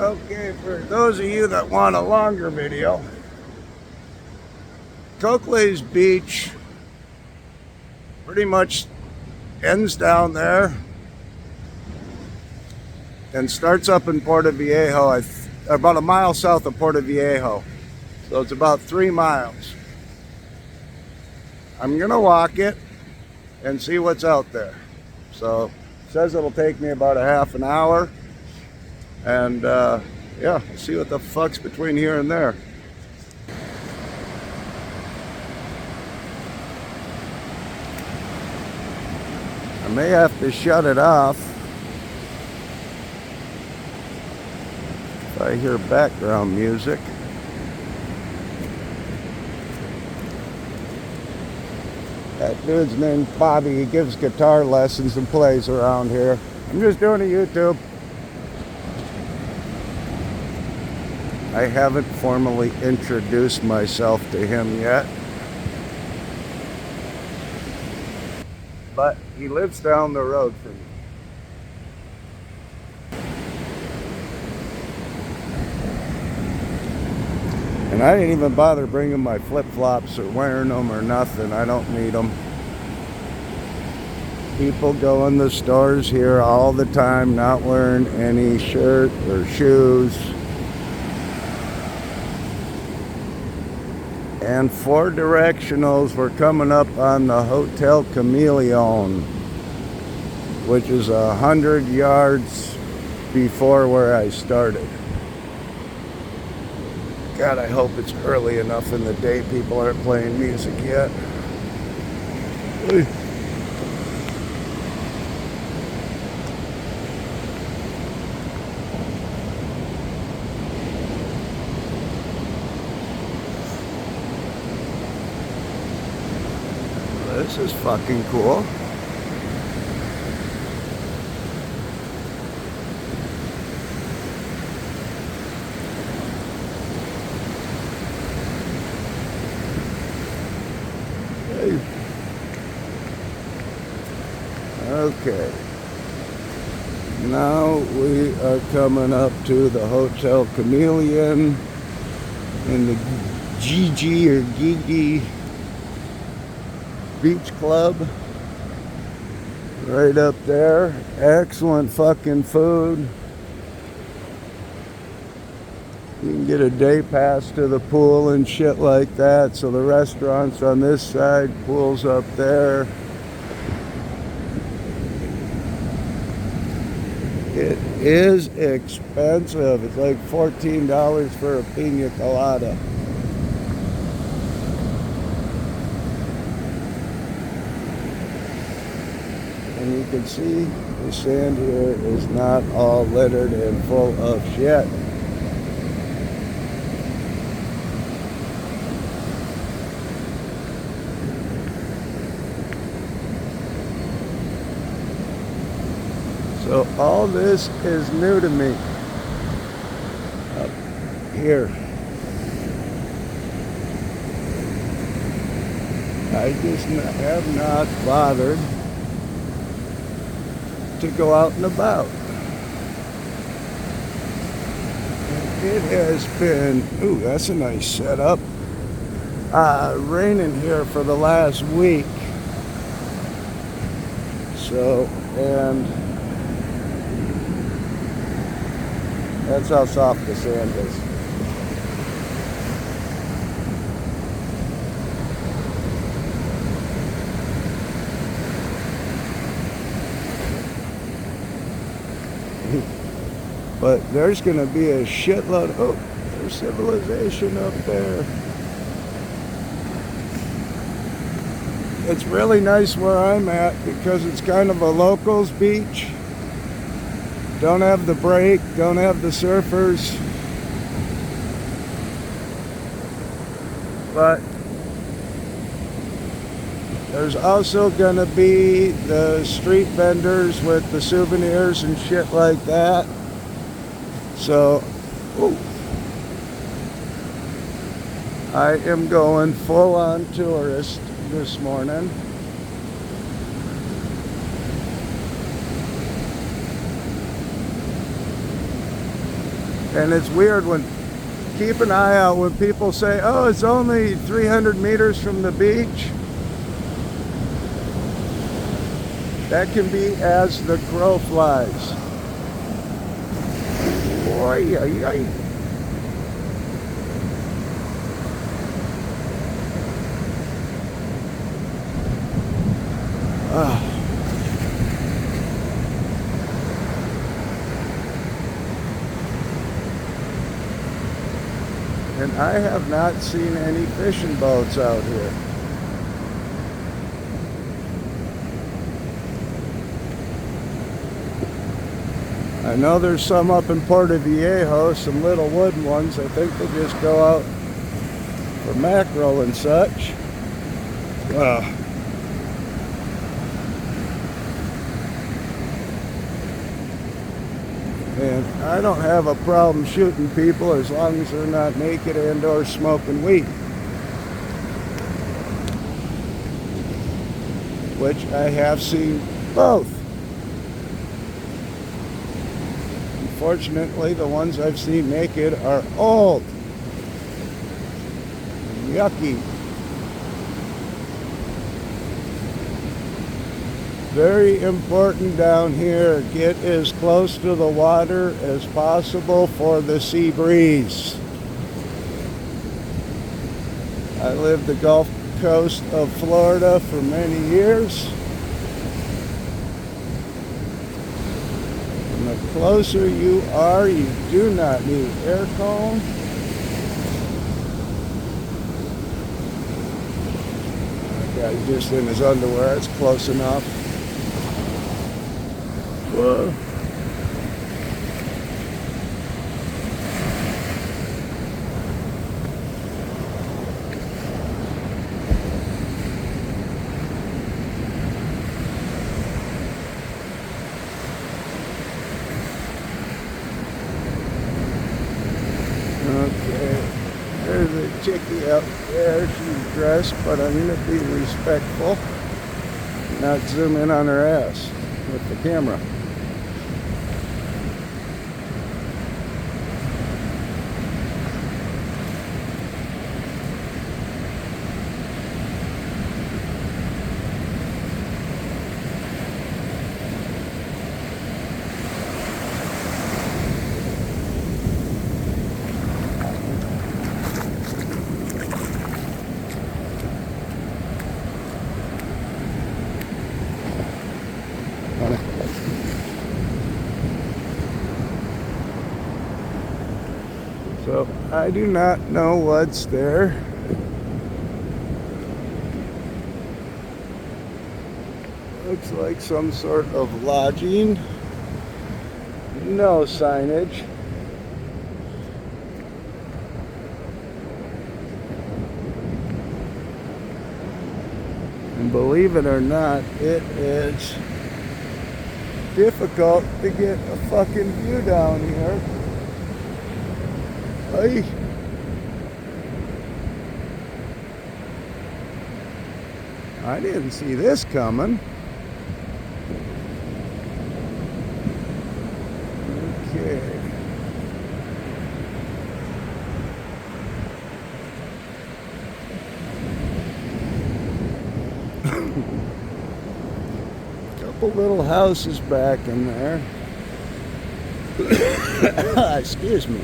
Okay, for those of you that want a longer video, Cocles Beach pretty much ends down there and starts up in Puerto Viejo, about a mile south of Puerto Viejo. So it's about 3 miles. I'm gonna walk it and see what's out there. So it says it'll take me about a half an hour. And yeah, see what the fuck's between here and there. I may have to shut it off if I hear background music. That dude's named Bobby. He gives guitar lessons and plays around here. I'm just doing a YouTube. I haven't formally introduced myself to him yet. But he lives down the road from me. And I didn't even bother bringing my flip-flops or wearing them or nothing. I don't need them. People go in the stores here all the time not wearing any shirt or shoes. And 4 directionals were coming up on the Hotel Chameleon, which is 100 yards before where I started. God, I hope it's early enough in the day people aren't playing music yet. This is fucking cool. Okay. Now we are coming up to the Hotel Chameleon in the Gigi or Gigi Beach Club. Right up there. Excellent fucking food. You can get a day pass to the pool and shit like that. So the restaurant's on this side, pool's up there. It is expensive. It's like $14 for a pina colada. And you can see the sand here is not all littered and full of shit. So all this is new to me up here. I just have not bothered to go out and about. It has been, ooh, that's a nice setup. Raining here for the last week. So, and that's how soft the sand is. But there's going to be a shitload. Oh, there's civilization up there. It's really nice where I'm at because it's kind of a locals beach. Don't have the break, don't have the surfers. But there's also going to be the street vendors with the souvenirs and shit like that. So, ooh, I am going full on tourist this morning. And it's weird when, keep an eye out when people say, oh, it's only 300 meters from the beach. That can be as the crow flies. Boy, and I have not seen any fishing boats out here. I know there's some up in Puerto Viejo, some little wooden ones. I think they just go out for mackerel and such. And I don't have a problem shooting people as long as they're not naked and or smoking weed. Which I have seen both. Unfortunately, the ones I've seen naked are old. Yucky. Very important down here, get as close to the water as possible for the sea breeze. I lived the Gulf Coast of Florida for many years. And the closer you are, you do not need air cone. That guy's just in his underwear, it's close enough. Whoa. Okay, there's a chickie up there. She's dressed, but I'm going to be respectful, not zoom in on her ass with the camera. So I do not know what's there. Looks like some sort of lodging. No signage. And believe it or not, it is difficult to get a fucking view down here. Hey. I didn't see this coming. Okay. Couple little houses back in there. Excuse me.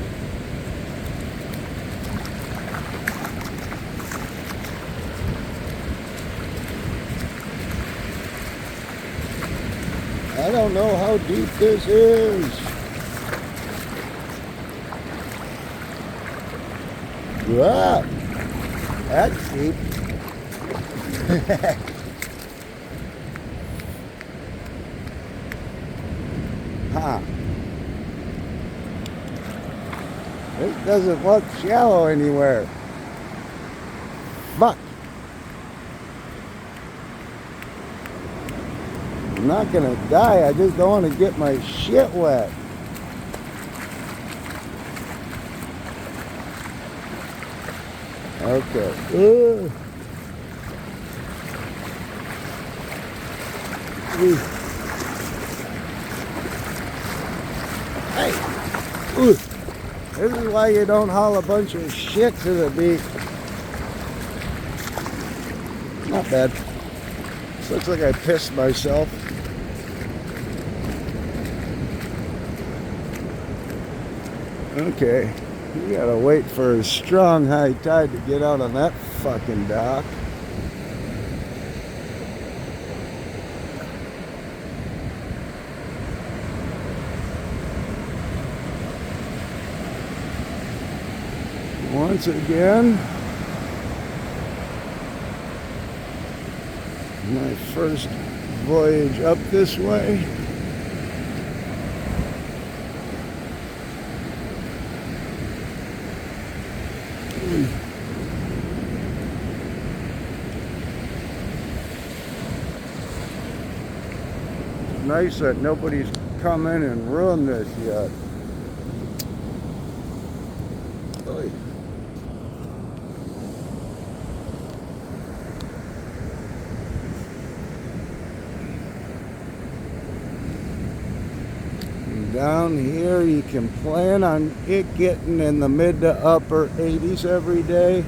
I don't know how deep this is. Ah, that's deep. Huh. This doesn't look shallow anywhere. Fuck. I'm not gonna die, I just don't want to get my shit wet. Okay. Ooh. Hey. Ooh. This is why you don't haul a bunch of shit to the beach. Not bad. This looks like I pissed myself. Okay, you gotta wait for a strong high tide to get out on that fucking dock. Once again, my first voyage up this way. Nice that nobody's come in and ruined this yet. Oy. Down here you can plan on it getting in the mid to upper 80s every day.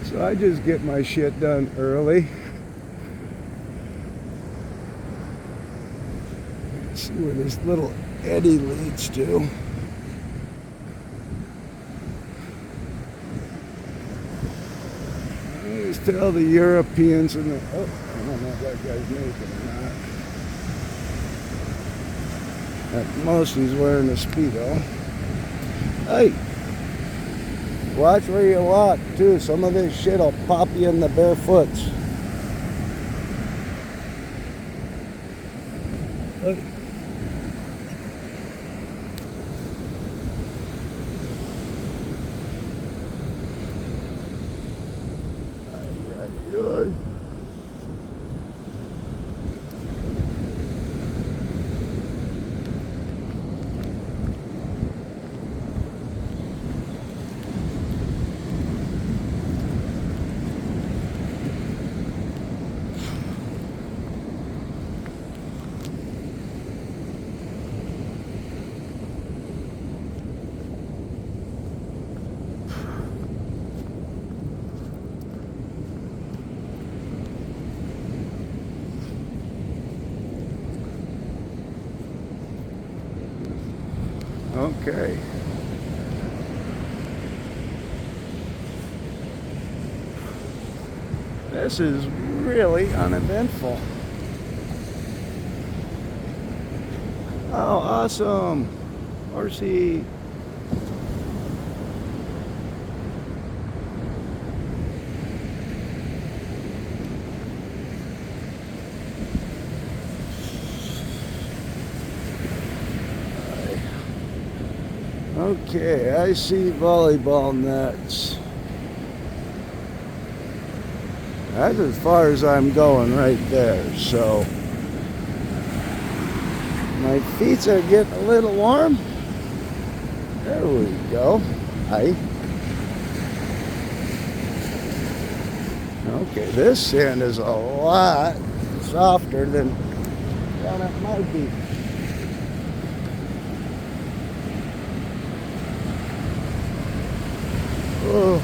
So I just get my shit done early. Let's see where this little eddy leads to. I always tell the Europeans and the, oh, I don't know if that guy's naked or not. At most he's wearing a Speedo. Hey! Watch where you walk too. Some of this shit will pop you in the bare foots. Hey. Good. Okay. This is really uneventful. Oh, awesome. Horsey. Okay, I see volleyball nets. That's as far as I'm going right there, so my feet are getting a little warm. There we go. Hi. Okay, this sand is a lot softer than down at my beach. Oh.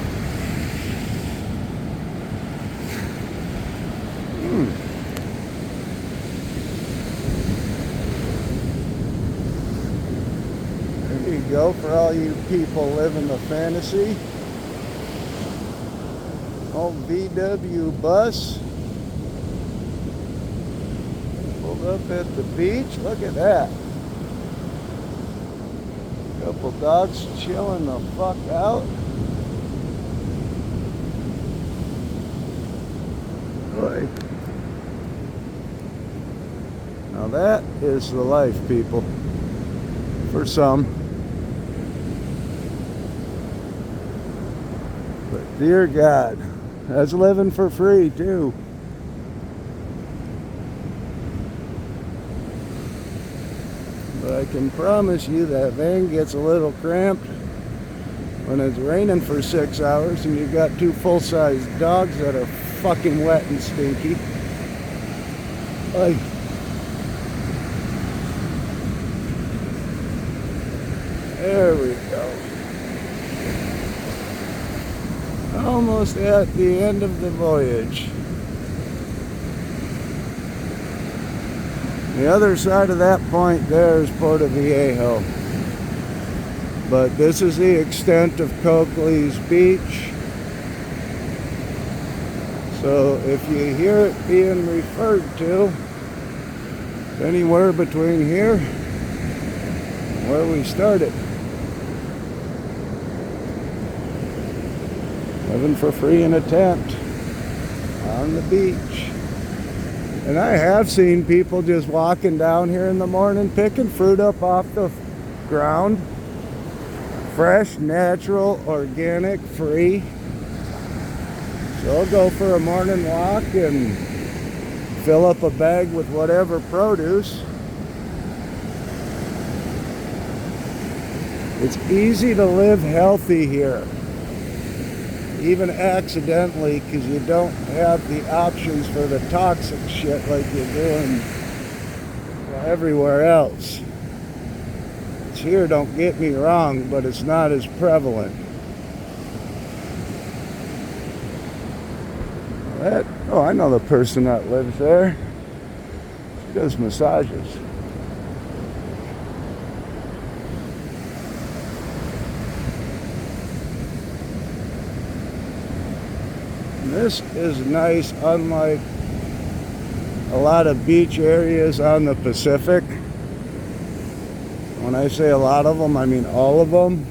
There you go for all you people living the fantasy. Old VW bus pulled up at the beach. Look at that. Couple dogs chilling the fuck out. Boy. Now that is the life, people. For some. But dear God, that's living for free too. But I can promise you that van gets a little cramped when it's raining for 6 hours and you've got two full-size dogs that are fucking wet and stinky. Like, There we go. Almost at the end of the voyage. The other side of that point there is Puerto Viejo. But this is the extent of Cocles Beach. So if you hear it being referred to, anywhere between here and where we started. Living for free in a tent on the beach. And I have seen people just walking down here in the morning picking fruit up off the ground. Fresh, natural, organic, free. So I'll go for a morning walk and fill up a bag with whatever produce. It's easy to live healthy here, even accidentally, because you don't have the options for the toxic shit like you do in everywhere else. It's here, don't get me wrong, but it's not as prevalent. Oh, I know the person that lives there. She does massages. This is nice, unlike a lot of beach areas on the Pacific. When I say a lot of them, I mean all of them.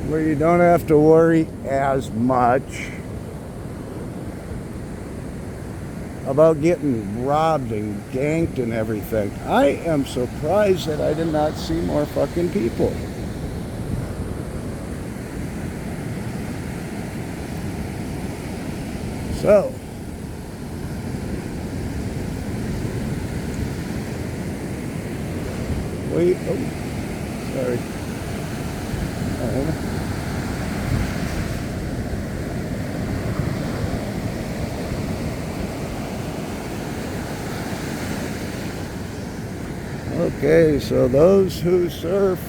Where you don't have to worry as much about getting robbed and ganked and everything. I am surprised that I did not see more fucking people. So, wait, oh, sorry. Okay, so those who surf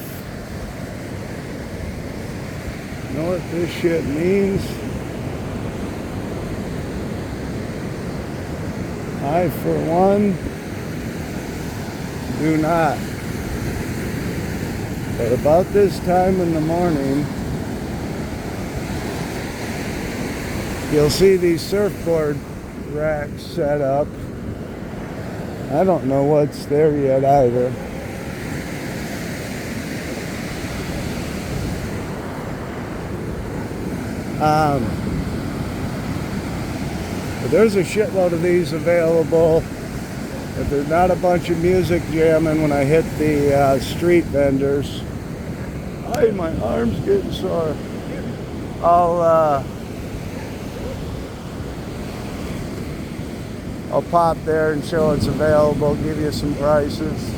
know what this shit means. I, for one, do not. But about this time in the morning, you'll see these surfboard racks set up. I don't know what's there yet either. But there's a shitload of these available. If there's not a bunch of music jamming when I hit the street vendors. Ay, my arm's getting sore. I'll pop there and show it's available, give you some prices.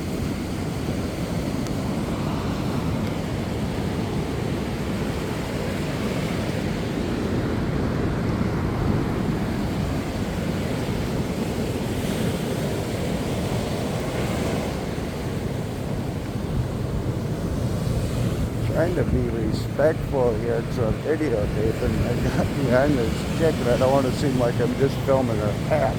Trying to be respectful here because I'm videotaping. I got behind this chick and I don't want to seem like I'm just filming her ass.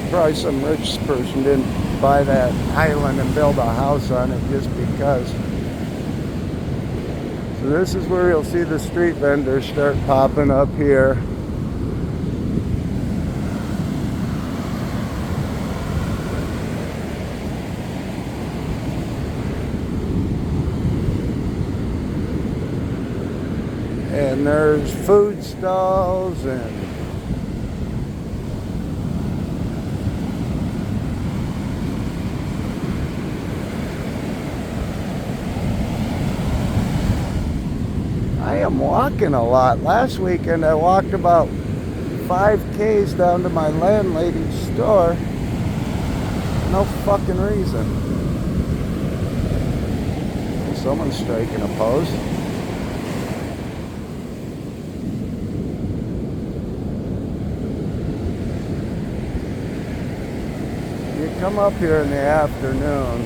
Probably some rich person didn't buy that island and build a house on it just because. So this is where you'll see the street vendors start popping up here. And there's food stalls and am walking a lot. Last weekend I walked about 5Ks down to my landlady's store. No fucking reason. Someone's striking a pose. You come up here in the afternoon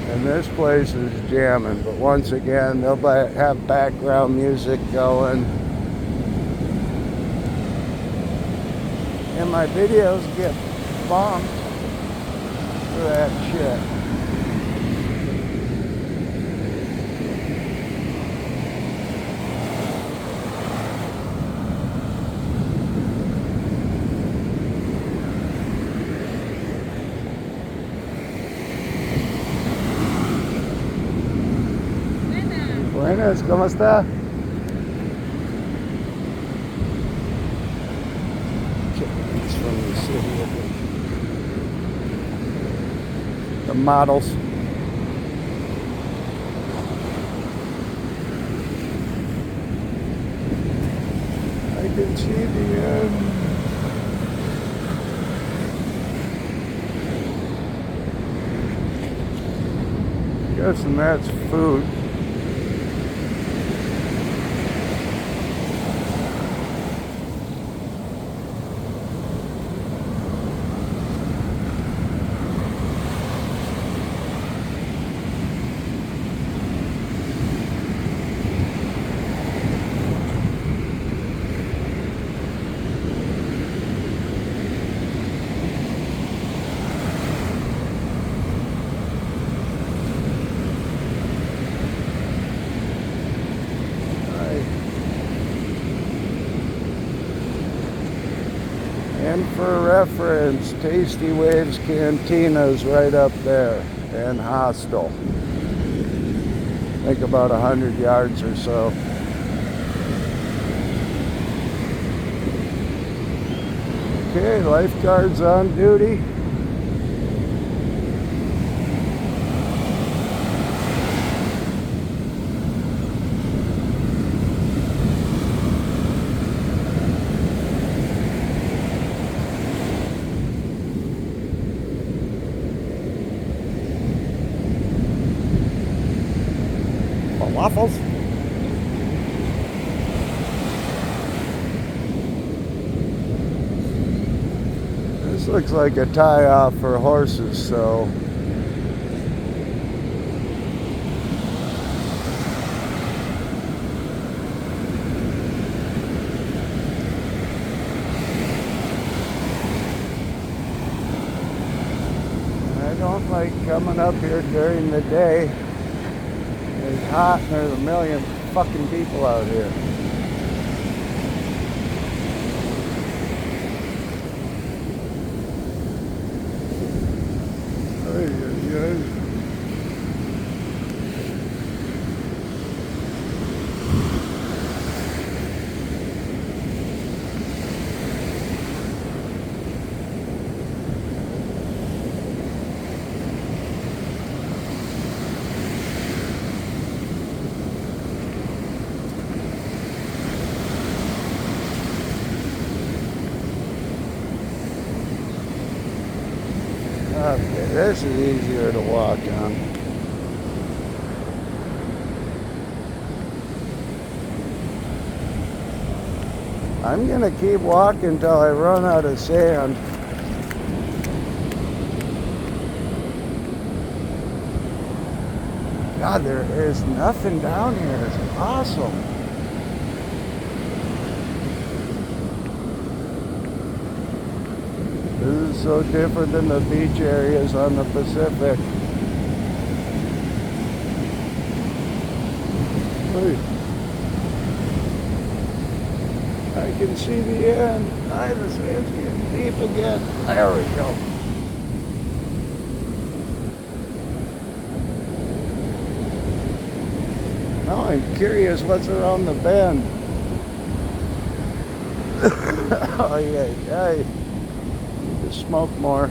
and this place is jamming, but once again they'll have background music going and my videos get bumped for that shit. Buenas, ¿cómo está? It's from the city. The models. I can see the guessing that's food. And for reference, Tasty Waves Cantina is right up there, and Hostel. I think about 100 yards or so. Okay, lifeguards on duty. Waffles. This looks like a tie-off for horses, so I don't like coming up here during the day. It's hot and there's a million fucking people out here. Okay, this is easier to walk on. I'm gonna keep walking till I run out of sand. God, there is nothing down here. It's awesome. This is so different than the beach areas on the Pacific. Hey. I can see the end. The sand's getting deep again. There we go. Now I'm curious what's around the bend. Oh yeah. Smoke more.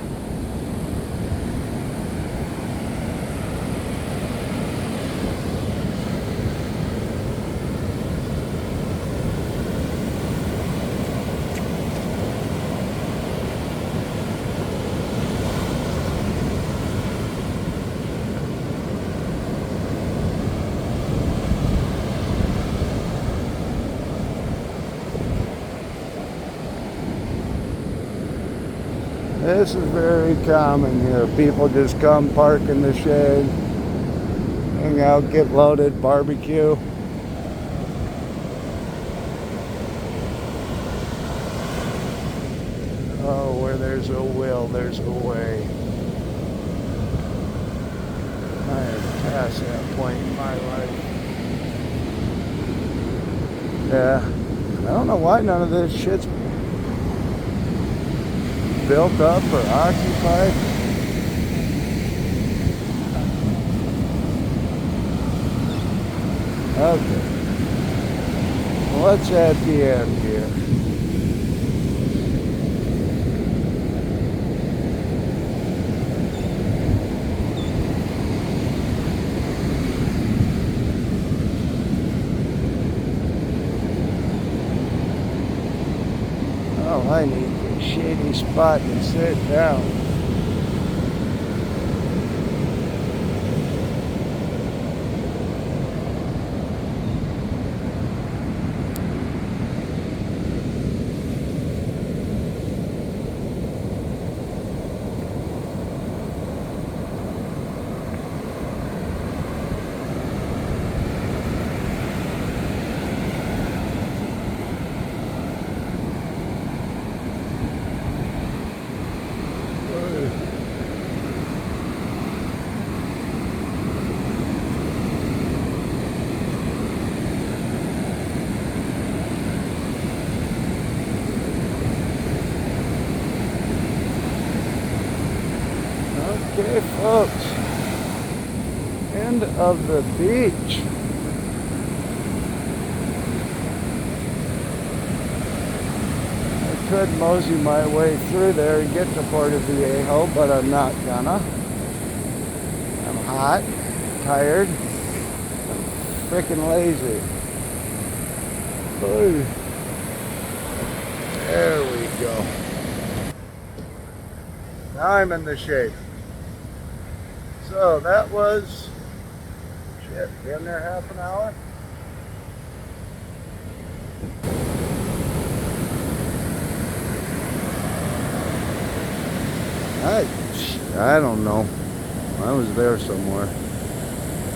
This is very common here. People just come, park in the shade, hang out, get loaded, barbecue. Oh, where there's a will, there's a way. I have passed that point in my life. Yeah, I don't know why none of this shit's built up or occupied. Okay. What's at the end here? Oh, I need a shady spot to sit down. Okay, folks, end of the beach. I could mosey my way through there and get to Puerto Viejo, but I'm not gonna. I'm hot, tired, freaking lazy. Ooh. There we go. Now I'm in the shade. So that was, shit, been there half an hour? I don't know. I was there somewhere.